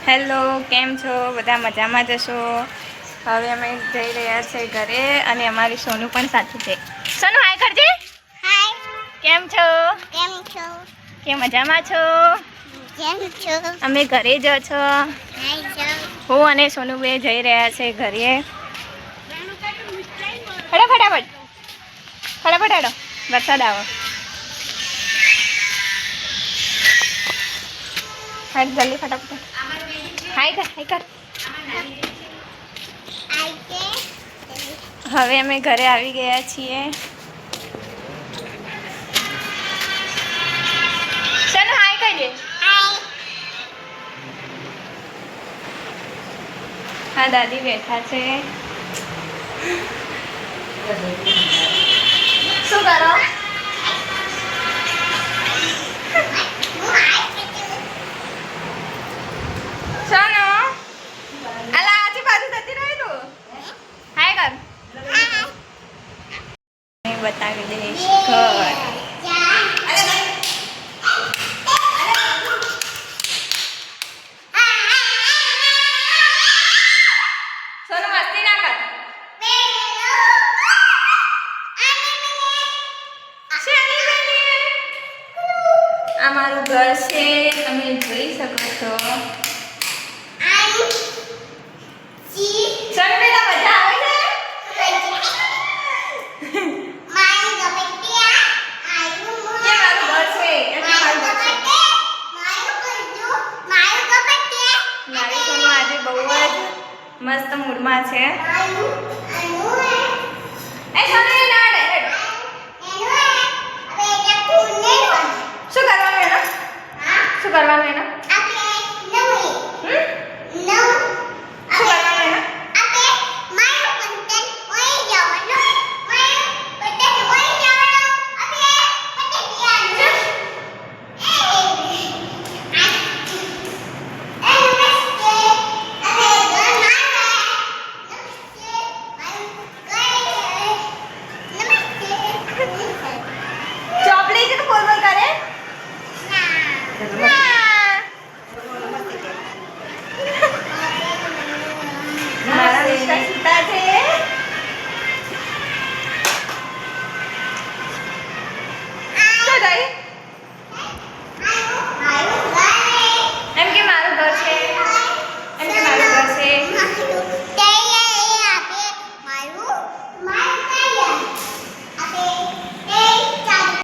Hello, કેમ છો? બધા મજામાં જશો? હવે અમે જઈ રહ્યા છે ઘરે અને અમારી સોનું પણ સાથે છે. સોનું હાય કરજે. હાય. કેમ છો? કેમ છો? કે મજામાં છો? કેમ છો? અમે ઘરે જ છો. હાય છો. હું અને સોનું બે જઈ રહ્યા છે ઘરે. ફટાફટ હાડો, વરસાદ આવો. હાય જલ્દી ફટાફટ. હાય કર. હવે અમે ઘરે આવી ગયા છીએ. સોનું હાય કહીએ. હાય. હા, દાદી બેઠા છે. શું કરો? સોનું અલા આજે બાજુ જતી રહી તું. હાય કર. બતાવી દઈશ ઘર. સોનું મસ્તી ના કર. આ મારું ઘર છે, તમે જોઈ શકો છો. સોનું બેટા મજા આવે છે? કે મારું ઘર છે એટલે મારું ઘર છે. મારી સોનું આજે બહુ જ મસ્ત મૂડમાં છે. એ સોનું એ ના અડે. શું કરવાનું એનો? શું કરવાનું એનો?